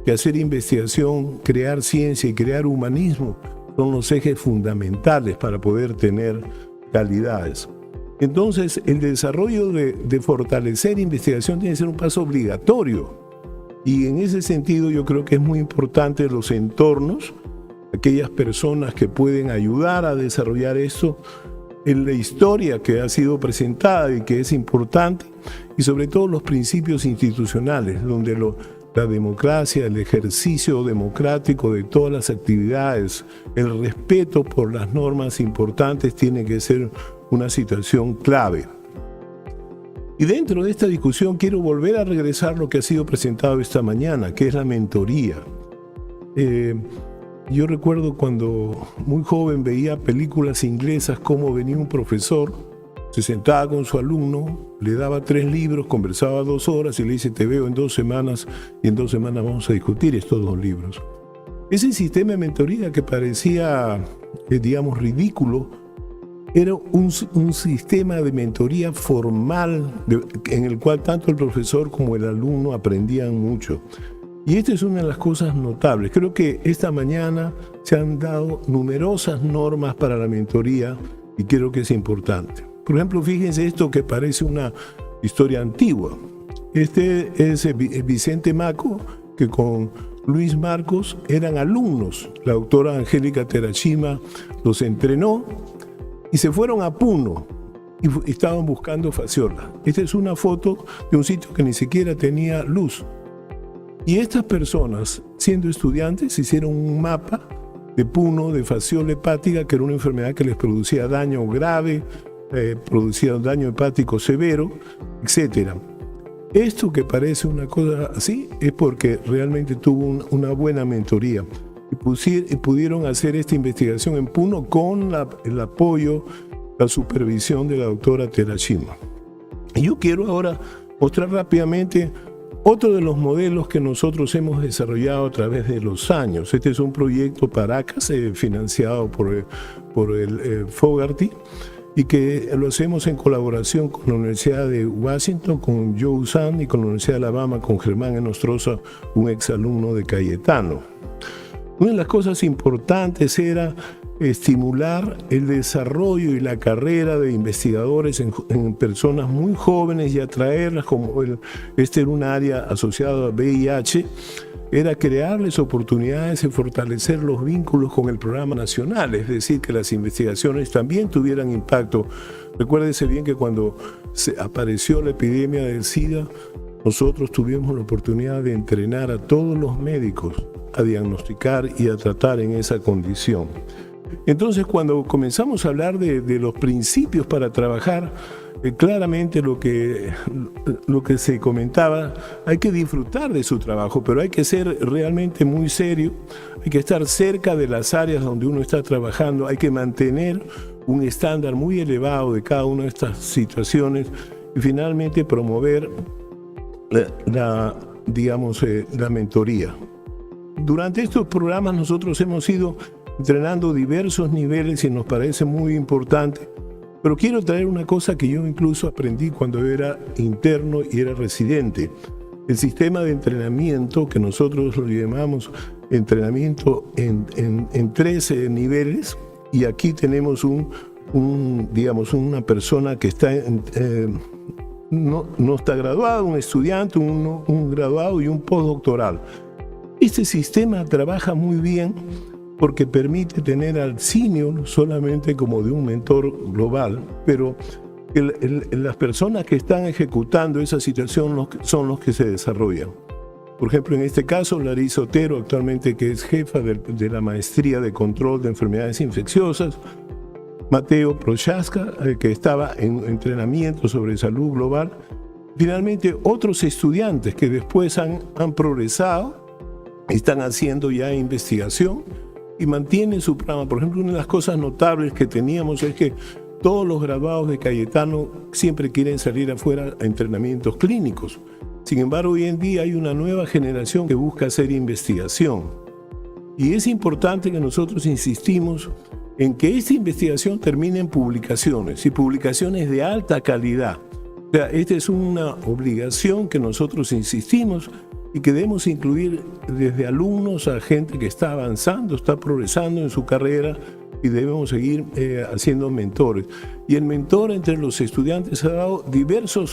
que hacer investigación, crear ciencia y crear humanismo son los ejes fundamentales para poder tener calidades. Entonces, el desarrollo de fortalecer investigación tiene que ser un paso obligatorio. Y en ese sentido yo creo que es muy importante los entornos, aquellas personas que pueden ayudar a desarrollar esto, en la historia que ha sido presentada y que es importante, y sobre todo los principios institucionales, donde la democracia, el ejercicio democrático de todas las actividades, el respeto por las normas importantes tiene que ser una situación clave. Y dentro de esta discusión quiero volver a regresar a lo que ha sido presentado esta mañana, que es la mentoría. Yo recuerdo cuando muy joven veía películas inglesas, cómo venía un profesor, se sentaba con su alumno, le daba 3 libros, conversaba 2 horas y le dice: te veo en 2 semanas y en 2 semanas vamos a discutir estos 2 libros. Ese sistema de mentoría que parecía, digamos, ridículo, era un sistema de mentoría formal en el cual tanto el profesor como el alumno aprendían mucho. Y esta es una de las cosas notables. Creo que esta mañana se han dado numerosas normas para la mentoría y creo que es importante. Por ejemplo, fíjense esto que parece una historia antigua. Este es Vicente Maco, que con Luis Marcos eran alumnos. La doctora Angélica Terashima los entrenó y se fueron a Puno y estaban buscando fasciola. Esta es una foto de un sitio que ni siquiera tenía luz. Y estas personas, siendo estudiantes, hicieron un mapa de Puno, de fasciola hepática, que era una enfermedad que les producía daño grave, producía daño hepático severo, etc. Esto que parece una cosa así es porque realmente tuvo una buena mentoría y pudieron hacer esta investigación en Puno con el apoyo, la supervisión de la doctora Terashima. Y yo quiero ahora mostrar rápidamente otro de los modelos que nosotros hemos desarrollado a través de los años. Este es un proyecto Paracas financiado por el Fogarty y que lo hacemos en colaboración con la Universidad de Washington, con Joe Sand y con la Universidad de Alabama, con Germán Enostroza, un exalumno de Cayetano. Una de las cosas importantes era estimular el desarrollo y la carrera de investigadores en personas muy jóvenes y atraerlas, como este era un área asociada a VIH, era crearles oportunidades de fortalecer los vínculos con el programa nacional, es decir, que las investigaciones también tuvieran impacto. Recuérdese bien que cuando apareció la epidemia del SIDA, nosotros tuvimos la oportunidad de entrenar a todos los médicos a diagnosticar y a tratar en esa condición. Entonces, cuando comenzamos a hablar de los principios para trabajar, claramente lo que se comentaba, hay que disfrutar de su trabajo, pero hay que ser realmente muy serio, hay que estar cerca de las áreas donde uno está trabajando, hay que mantener un estándar muy elevado de cada una de estas situaciones y finalmente promover la mentoría. Durante estos programas nosotros hemos ido entrenando diversos niveles y nos parece muy importante, pero quiero traer una cosa que yo incluso aprendí cuando era interno y era residente. El sistema de entrenamiento, que nosotros lo llamamos entrenamiento en 13 niveles, y aquí tenemos una persona que está no está graduado, un estudiante, un graduado y un postdoctoral. Este sistema trabaja muy bien porque permite tener al senior solamente como de un mentor global, pero las personas que están ejecutando esa situación son los que se desarrollan. Por ejemplo, en este caso, Larissa Otero, actualmente que es jefa de la maestría de control de enfermedades infecciosas, Mateo Prochaska, que estaba en entrenamiento sobre salud global. Finalmente, otros estudiantes que después han progresado, están haciendo ya investigación y mantienen su programa. Por ejemplo, una de las cosas notables que teníamos es que todos los graduados de Cayetano siempre quieren salir afuera a entrenamientos clínicos. Sin embargo, hoy en día hay una nueva generación que busca hacer investigación. Y es importante que nosotros insistimos en que esta investigación termine en publicaciones y publicaciones de alta calidad. O sea, esta es una obligación que nosotros insistimos y que debemos incluir desde alumnos a gente que está avanzando, está progresando en su carrera y debemos seguir haciendo mentores. Y el mentor entre los estudiantes ha dado diversos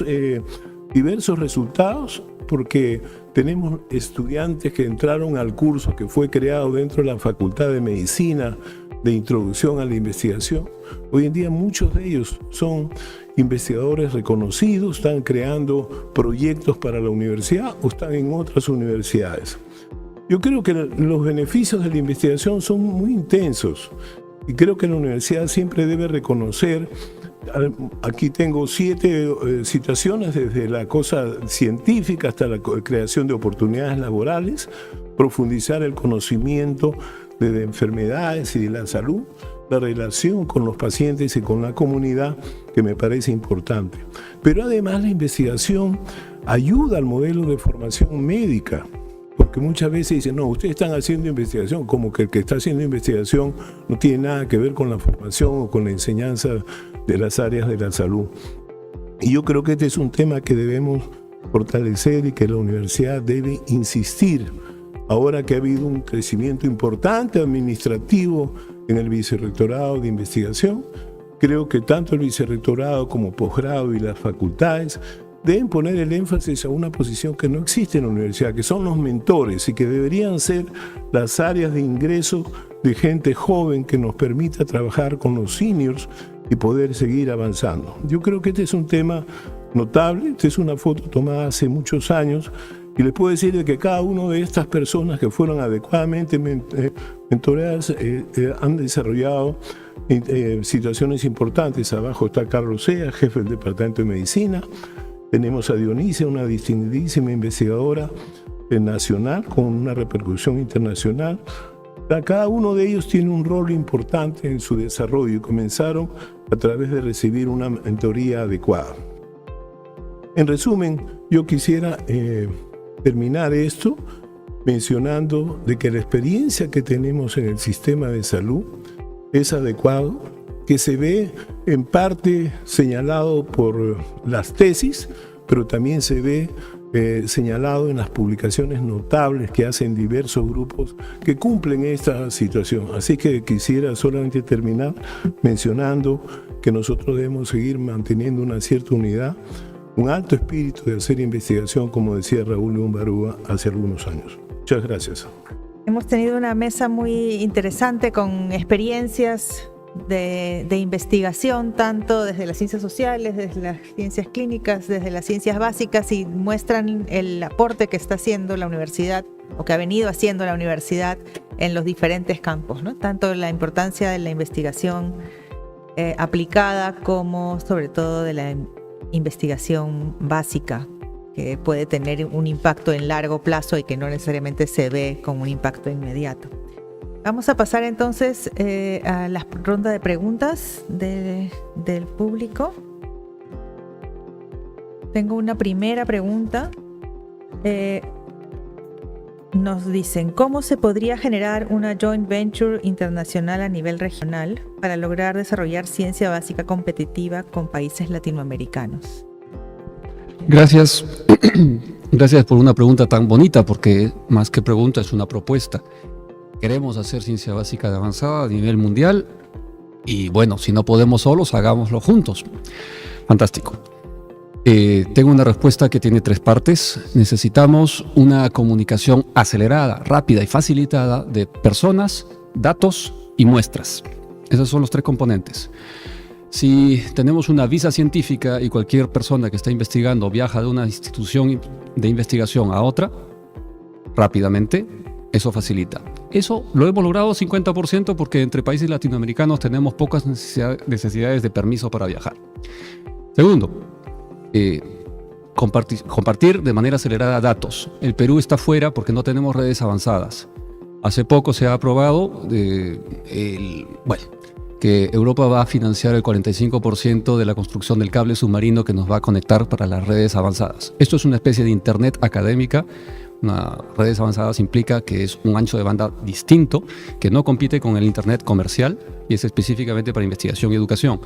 resultados, porque tenemos estudiantes que entraron al curso que fue creado dentro de la Facultad de Medicina de Introducción a la Investigación. Hoy en día muchos de ellos son investigadores reconocidos, están creando proyectos para la universidad o están en otras universidades. Yo creo que los beneficios de la investigación son muy intensos y creo que la universidad siempre debe reconocer. Aquí tengo 7 situaciones, desde la cosa científica hasta la creación de oportunidades laborales, profundizar el conocimiento de enfermedades y de la salud, la relación con los pacientes y con la comunidad, que me parece importante. Pero además la investigación ayuda al modelo de formación médica, porque muchas veces dicen, no, ustedes están haciendo investigación, como que el que está haciendo investigación no tiene nada que ver con la formación o con la enseñanza de las áreas de la salud. Y yo creo que este es un tema que debemos fortalecer y que la universidad debe insistir. Ahora que ha habido un crecimiento importante administrativo en el vicerrectorado de investigación, creo que tanto el vicerrectorado como posgrado y las facultades deben poner el énfasis a una posición que no existe en la universidad, que son los mentores y que deberían ser las áreas de ingreso de gente joven que nos permita trabajar con los seniors y poder seguir avanzando. Yo creo que este es un tema notable. Esta es una foto tomada hace muchos años y les puedo decir de que cada una de estas personas que fueron adecuadamente mentoreadas han desarrollado situaciones importantes. Abajo está Carlos Sea, jefe del Departamento de Medicina. Tenemos a Dionisia, una distinguidísima investigadora nacional con una repercusión internacional. Cada uno de ellos tiene un rol importante en su desarrollo y comenzaron a través de recibir una mentoría adecuada. En resumen, yo quisiera terminar esto mencionando de que la experiencia que tenemos en el sistema de salud es adecuado, que se ve en parte señalado por las tesis, pero también se ve señalado en las publicaciones notables que hacen diversos grupos que cumplen esta situación. Así que quisiera solamente terminar mencionando que nosotros debemos seguir manteniendo una cierta unidad, un alto espíritu de hacer investigación, como decía Raúl León Barúa hace algunos años. Muchas gracias. Hemos tenido una mesa muy interesante con experiencias de investigación, tanto desde las ciencias sociales, desde las ciencias clínicas, desde las ciencias básicas, y muestran el aporte que está haciendo la universidad o que ha venido haciendo la universidad en los diferentes campos, ¿no? Tanto la importancia de la investigación aplicada como sobre todo de la investigación básica, que puede tener un impacto en largo plazo y que no necesariamente se ve con un impacto inmediato. Vamos a pasar entonces a la ronda de preguntas del público. Tengo una primera pregunta. Nos dicen, ¿cómo se podría generar una joint venture internacional a nivel regional para lograr desarrollar ciencia básica competitiva con países latinoamericanos? Gracias. Gracias por una pregunta tan bonita, porque más que pregunta es una propuesta. Queremos hacer ciencia básica de avanzada a nivel mundial y bueno, si no podemos solos, hagámoslo juntos. Fantástico. Tengo una respuesta que tiene 3 partes. Necesitamos una comunicación acelerada, rápida y facilitada de personas, datos y muestras. Esos son los 3 componentes. Si tenemos una visa científica y cualquier persona que está investigando viaja de una institución de investigación a otra, rápidamente, eso facilita. Eso lo hemos logrado 50% porque entre países latinoamericanos tenemos pocas necesidades de permiso para viajar. Segundo, compartir de manera acelerada datos. El Perú está fuera porque no tenemos redes avanzadas. Hace poco se ha aprobado que Europa va a financiar el 45% de la construcción del cable submarino que nos va a conectar para las redes avanzadas. Esto es una especie de internet académica. Redes avanzadas implica que es un ancho de banda distinto, que no compite con el internet comercial y es específicamente para investigación y educación.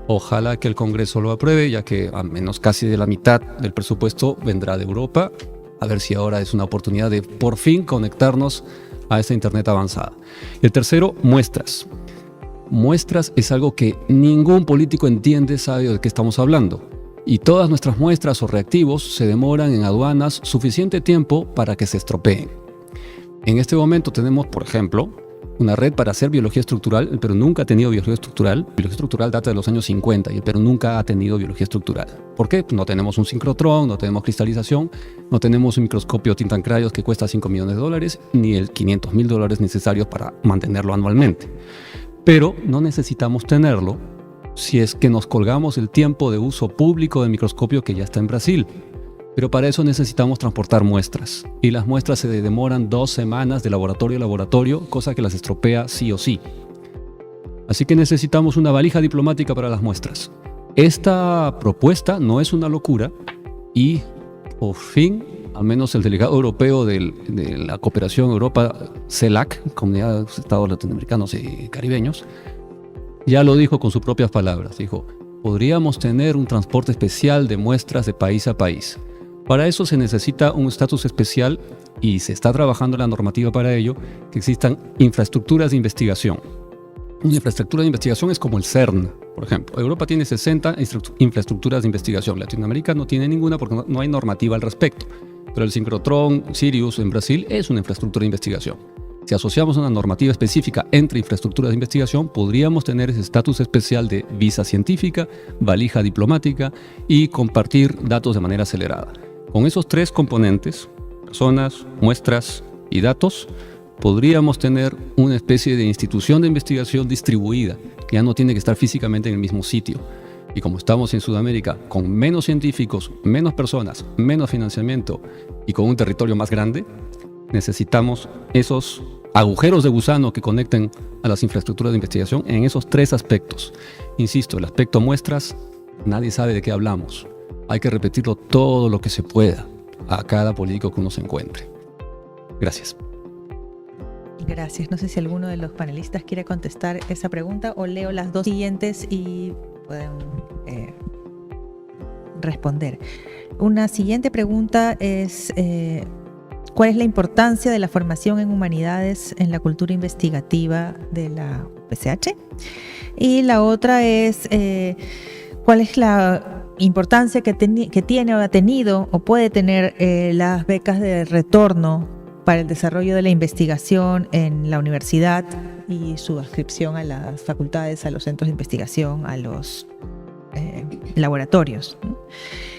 Ojalá que el Congreso lo apruebe, ya que a menos casi de la mitad del presupuesto vendrá de Europa. A ver si ahora es una oportunidad de por fin conectarnos a esta internet avanzada. El tercero, muestras. Muestras es algo que ningún político entiende, sabe de qué estamos hablando. Y todas nuestras muestras o reactivos se demoran en aduanas suficiente tiempo para que se estropeen. En este momento tenemos, por ejemplo, una red para hacer biología estructural. El Perú nunca ha tenido biología estructural. Biología estructural data de los años 50 y el Perú nunca ha tenido biología estructural. ¿Por qué? No tenemos un sincrotrón, no tenemos cristalización, no tenemos un microscopio Tintan-Cryo que cuesta $5 millones, ni el $500,000 necesarios para mantenerlo anualmente. Pero no necesitamos tenerlo si es que nos colgamos el tiempo de uso público del microscopio que ya está en Brasil. Pero para eso necesitamos transportar muestras. Y las muestras se demoran 2 semanas de laboratorio a laboratorio, cosa que las estropea sí o sí. Así que necesitamos una valija diplomática para las muestras. Esta propuesta no es una locura y, por fin, al menos el delegado europeo de la cooperación Europa, CELAC, Comunidad de Estados Latinoamericanos y Caribeños, ya lo dijo con sus propias palabras. Dijo, podríamos tener un transporte especial de muestras de país a país. Para eso se necesita un estatus especial y se está trabajando en la normativa para ello, que existan infraestructuras de investigación. Una infraestructura de investigación es como el CERN, por ejemplo. Europa tiene 60 infraestructuras de investigación. Latinoamérica no tiene ninguna porque no hay normativa al respecto. Pero el sincrotrón Sirius en Brasil es una infraestructura de investigación. Si asociamos una normativa específica entre infraestructuras de investigación, podríamos tener ese estatus especial de visa científica, valija diplomática y compartir datos de manera acelerada. Con esos 3 componentes, personas, muestras y datos, podríamos tener una especie de institución de investigación distribuida, que ya no tiene que estar físicamente en el mismo sitio. Y como estamos en Sudamérica con menos científicos, menos personas, menos financiamiento y con un territorio más grande, necesitamos esos agujeros de gusano que conecten a las infraestructuras de investigación en esos 3 aspectos. Insisto, el aspecto muestras, nadie sabe de qué hablamos. Hay que repetirlo todo lo que se pueda a cada político que uno se encuentre. Gracias. Gracias. No sé si alguno de los panelistas quiere contestar esa pregunta o leo las 2 siguientes y pueden responder. Una siguiente pregunta es ¿cuál es la importancia de la formación en humanidades en la cultura investigativa de la UPCH? Y la otra es ¿cuál es la importancia que tiene o ha tenido o puede tener las becas de retorno para el desarrollo de la investigación en la universidad y su adscripción a las facultades, a los centros de investigación, a los laboratorios, ¿no?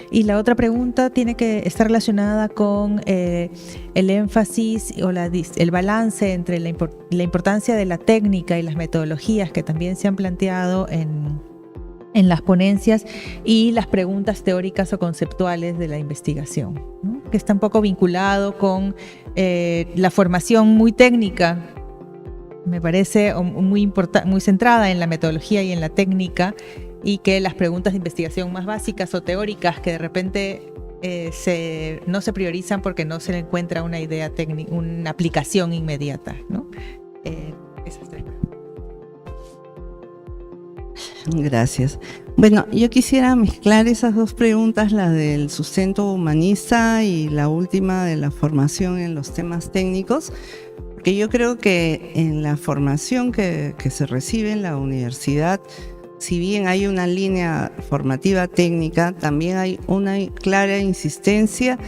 Y la otra pregunta tiene que estar relacionada con el énfasis o el balance entre la importancia de la técnica y las metodologías que también se han planteado en las ponencias y las preguntas teóricas o conceptuales de la investigación, ¿no? Que está un poco vinculado con la formación muy técnica, me parece muy centrada en la metodología y en la técnica, y que las preguntas de investigación más básicas o teóricas que de repente no se priorizan porque no se le encuentra una idea técnica, una aplicación inmediata, ¿no? Esas 3. Gracias. Bueno, yo quisiera mezclar esas 2 preguntas, la del sustento humanista y la última de la formación en los temas técnicos, porque yo creo que en la formación que se recibe en la universidad, si bien hay una línea formativa técnica, también hay una clara insistencia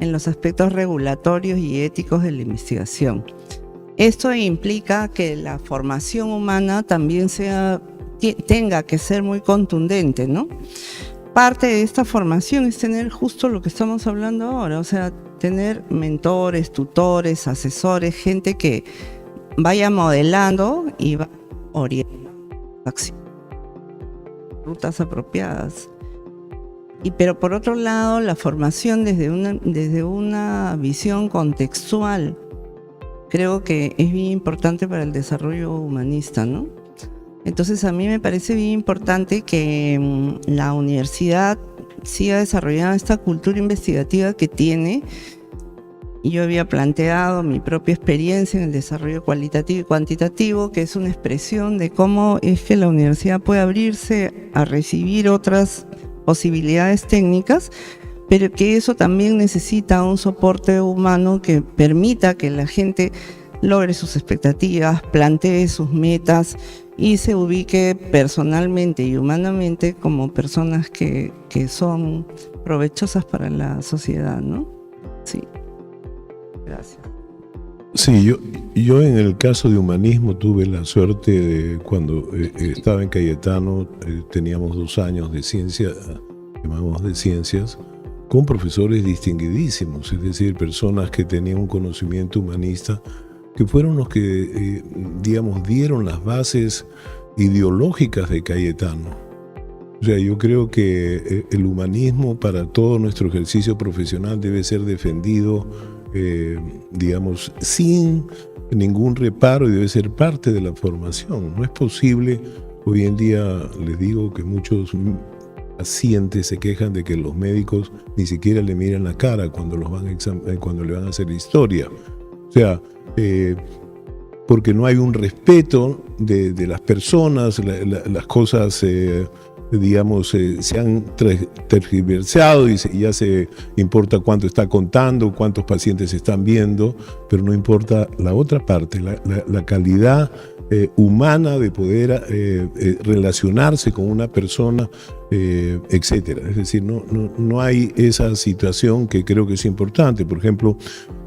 en los aspectos regulatorios y éticos de la investigación. Esto implica que la formación humana también tenga que ser muy contundente, ¿no? Parte de esta formación es tener justo lo que estamos hablando ahora, o sea, tener mentores, tutores, asesores, gente que vaya modelando y va orientando acciones, rutas apropiadas. Pero por otro lado, la formación desde una visión contextual creo que es bien importante para el desarrollo humanista, ¿no? Entonces a mí me parece bien importante que la universidad siga desarrollando esta cultura investigativa que tiene. Yo había planteado mi propia experiencia en el desarrollo cualitativo y cuantitativo, que es una expresión de cómo es que la universidad puede abrirse a recibir otras posibilidades técnicas, pero que eso también necesita un soporte humano que permita que la gente logre sus expectativas, plantee sus metas y se ubique personalmente y humanamente como personas que son provechosas para la sociedad, ¿no? Sí. Gracias. Sí, yo en el caso de humanismo tuve la suerte de cuando estaba en Cayetano, teníamos 2 años de ciencia, llamamos de ciencias, con profesores distinguidísimos, es decir, personas que tenían un conocimiento humanista, que fueron los que, digamos, dieron las bases ideológicas de Cayetano. O sea, yo creo que el humanismo para todo nuestro ejercicio profesional debe ser defendido, digamos, sin ningún reparo, y debe ser parte de la formación. No es posible, hoy en día les digo que muchos pacientes se quejan de que los médicos ni siquiera le miran la cara cuando cuando le van a hacer historia. O sea, porque no hay un respeto de las personas, las cosas, digamos, se han tergiversado y ya se importa cuánto está contando, cuántos pacientes están viendo, pero no importa la otra parte, la calidad humana de poder relacionarse con una persona, etcétera. Es decir, no hay esa situación que creo que es importante. Por ejemplo,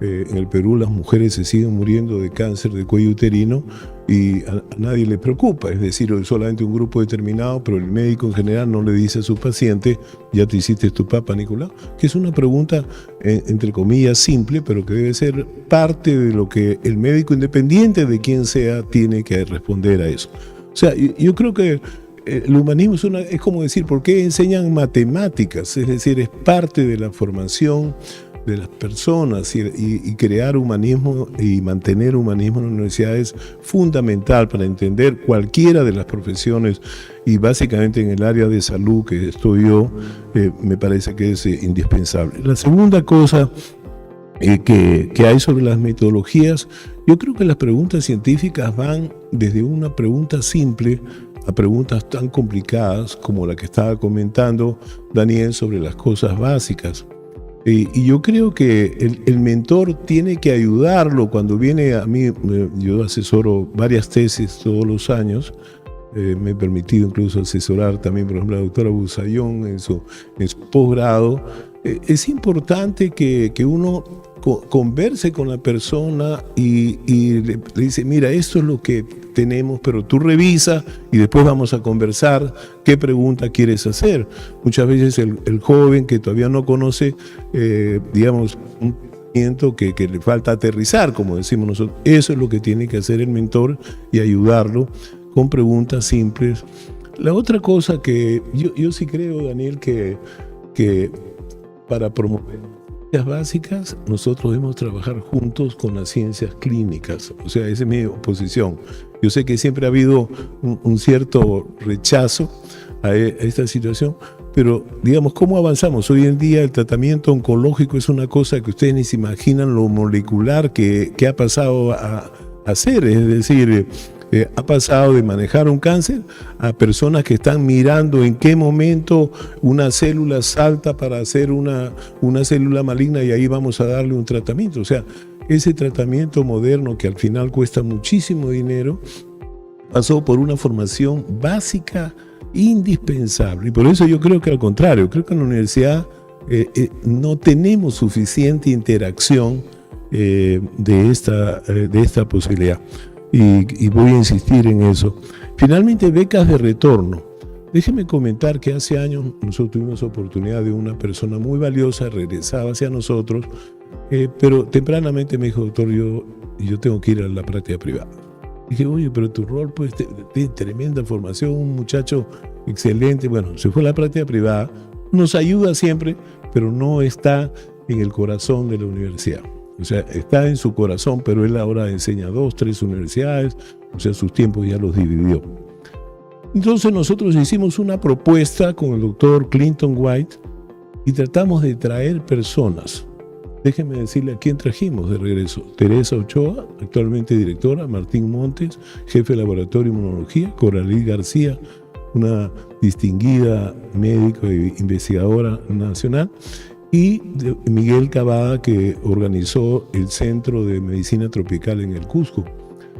en el Perú las mujeres se siguen muriendo de cáncer de cuello uterino y a nadie le preocupa, es decir, solamente un grupo determinado, pero el médico en general no le dice a su paciente, ¿ya te hiciste tu Papa Nicolau? Que es una pregunta, entre comillas, simple, pero que debe ser parte de lo que el médico, independiente de quién sea, tiene que responder a eso. O sea, yo creo que el humanismo es como decir, ¿por qué enseñan matemáticas? Es decir, es parte de la formación de las personas, y crear humanismo y mantener humanismo en la universidad es fundamental para entender cualquiera de las profesiones, y básicamente en el área de salud que estoy yo, me parece que es indispensable. La segunda cosa que hay sobre las metodologías, yo creo que las preguntas científicas van desde una pregunta simple a preguntas tan complicadas como la que estaba comentando Daniel sobre las cosas básicas. Y yo creo que el mentor tiene que ayudarlo cuando viene a mí. Yo asesoro varias tesis todos los años. Me he permitido incluso asesorar también, por ejemplo, a la doctora Busayón en su posgrado. Es importante que uno converse con la persona y le dice, mira, esto es lo que tenemos, pero tú revisa y después vamos a conversar qué pregunta quieres hacer. Muchas veces el joven que todavía no conoce, digamos, un pensamiento que le falta aterrizar, como decimos nosotros, eso es lo que tiene que hacer el mentor y ayudarlo con preguntas simples. La otra cosa que yo sí creo, Daniel, que para promover ciencias básicas, nosotros debemos trabajar juntos con las ciencias clínicas. O sea, esa es mi posición. Yo sé que siempre ha habido un cierto rechazo a esta situación, pero digamos, ¿cómo avanzamos? Hoy en día el tratamiento oncológico es una cosa que ustedes ni se imaginan lo molecular que ha pasado a ser. Es decir, ha pasado de manejar un cáncer a personas que están mirando en qué momento una célula salta para hacer una célula maligna y ahí vamos a darle un tratamiento. O sea, ese tratamiento moderno que al final cuesta muchísimo dinero pasó por una formación básica indispensable. Y por eso yo creo que al contrario, creo que en la universidad no tenemos suficiente interacción de esta posibilidad. Y voy a insistir en eso. Finalmente, becas de retorno. Déjeme comentar que hace años nosotros tuvimos oportunidad de una persona muy valiosa, regresaba hacia nosotros, pero tempranamente me dijo, doctor, yo tengo que ir a la práctica privada. Dije, oye, pero tu rol, pues, de tremenda formación, un muchacho excelente. Bueno, se fue a la práctica privada, nos ayuda siempre, pero no está en el corazón de la universidad. O sea, está en su corazón, pero él ahora enseña 2, 3 universidades, o sea, sus tiempos ya los dividió. Entonces nosotros hicimos una propuesta con el doctor Clinton White y tratamos de traer personas. Déjenme decirle a quién trajimos de regreso. Teresa Ochoa, actualmente directora, Martín Montes, jefe de laboratorio de inmunología, Coralí García, una distinguida médico e investigadora nacional, y Miguel Cavada, que organizó el Centro de Medicina Tropical en el Cusco.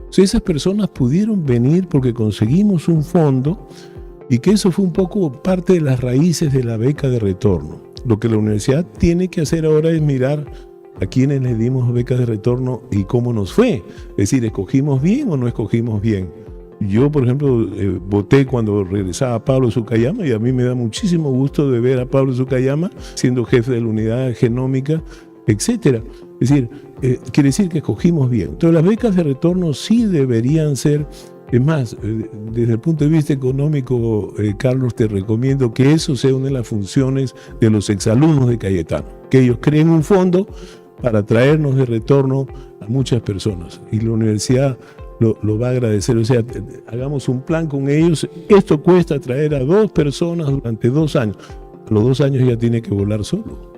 O sea, esas personas pudieron venir porque conseguimos un fondo, y que eso fue un poco parte de las raíces de la beca de retorno. Lo que la universidad tiene que hacer ahora es mirar a quienes les dimos becas de retorno y cómo nos fue. Es decir, ¿escogimos bien o no escogimos bien? Yo, por ejemplo, voté cuando regresaba Pablo Tsukaima, y a mí me da muchísimo gusto de ver a Pablo Tsukaima siendo jefe de la unidad genómica, etcétera. Es decir, quiere decir que escogimos bien. Entonces, las becas de retorno sí deberían ser. Es más, desde el punto de vista económico, Carlos, te recomiendo que eso sea una de las funciones de los exalumnos de Cayetano, que ellos creen un fondo para traernos de retorno a muchas personas, y la universidad lo va a agradecer. O sea, hagamos un plan con ellos. Esto cuesta traer a 2 personas durante 2 años. A los 2 años ya tiene que volar solo.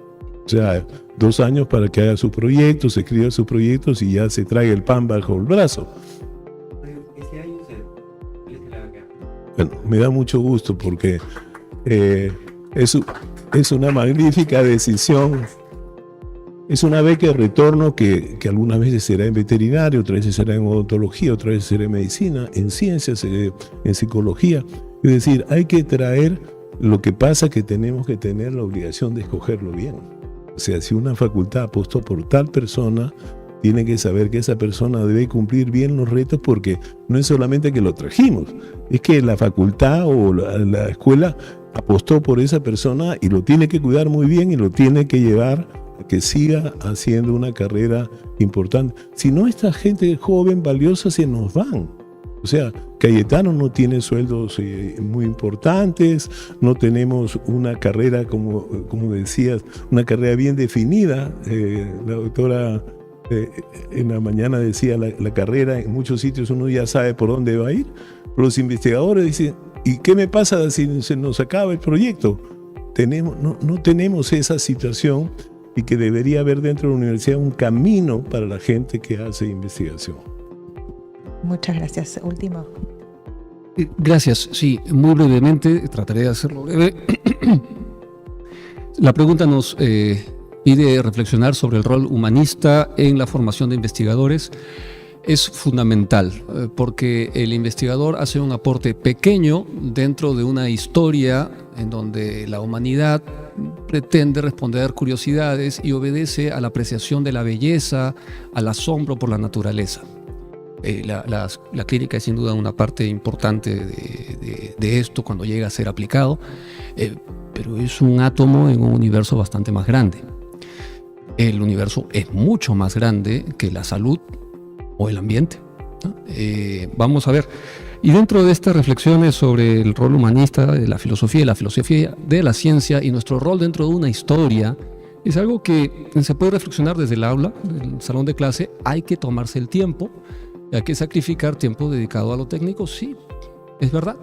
O sea, 2 años para que haga sus proyectos, escriba sus proyectos y ya se traiga el pan bajo el brazo. Bueno, me da mucho gusto porque es una magnífica decisión. Es una beca de retorno que algunas veces será en veterinario, otras veces será en odontología, otras veces será en medicina, en ciencias, en psicología. Es decir, hay que traer. Lo que pasa que tenemos que tener la obligación de escogerlo bien. O sea, si una facultad apostó por tal persona, tiene que saber que esa persona debe cumplir bien los retos, porque no es solamente que lo trajimos, es que la facultad o la escuela apostó por esa persona y lo tiene que cuidar muy bien y lo tiene que llevar a que siga haciendo una carrera importante. Si no, esta gente joven, valiosa, se nos van. O sea, Cayetano no tiene sueldos muy importantes, no tenemos una carrera, como decías, una carrera bien definida. La doctora en la mañana decía, la carrera en muchos sitios uno ya sabe por dónde va a ir. Los investigadores dicen, ¿y qué me pasa si se nos acaba el proyecto? No tenemos esa situación, y que debería haber dentro de la universidad un camino para la gente que hace investigación. Muchas gracias. Último. Gracias. Sí, muy brevemente, trataré de hacerlo breve. La pregunta nos pide reflexionar sobre el rol humanista en la formación de investigadores. Es fundamental, porque el investigador hace un aporte pequeño dentro de una historia en donde la humanidad pretende responder curiosidades y obedece a la apreciación de la belleza, al asombro por la naturaleza. La clínica es sin duda una parte importante de esto cuando llega a ser aplicado, pero es un átomo en un universo bastante más grande. El universo es mucho más grande que la salud o el ambiente, ¿no? Vamos a ver, y dentro de estas reflexiones sobre el rol humanista de la filosofía de la ciencia y nuestro rol dentro de una historia, es algo que se puede reflexionar desde el aula, del salón de clase. Hay que tomarse el tiempo, hay que sacrificar tiempo dedicado a lo técnico, sí, es verdad,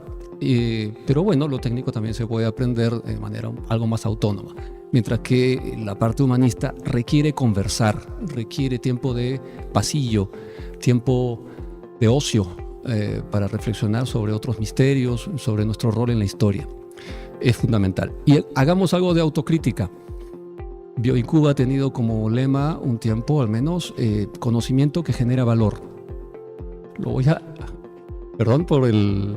pero bueno, lo técnico también se puede aprender de manera algo más autónoma. Mientras que la parte humanista requiere conversar, requiere tiempo de pasillo, tiempo de ocio para reflexionar sobre otros misterios, sobre nuestro rol en la historia. Es fundamental. Y hagamos algo de autocrítica. Bioincuba ha tenido como lema un tiempo, al menos, conocimiento que genera valor. Lo voy a... Perdón por el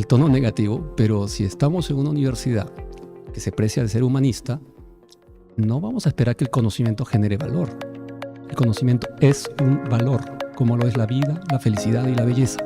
tono negativo, pero si estamos en una universidad que se precia de ser humanista, no vamos a esperar que el conocimiento genere valor. El conocimiento es un valor, como lo es la vida, la felicidad y la belleza.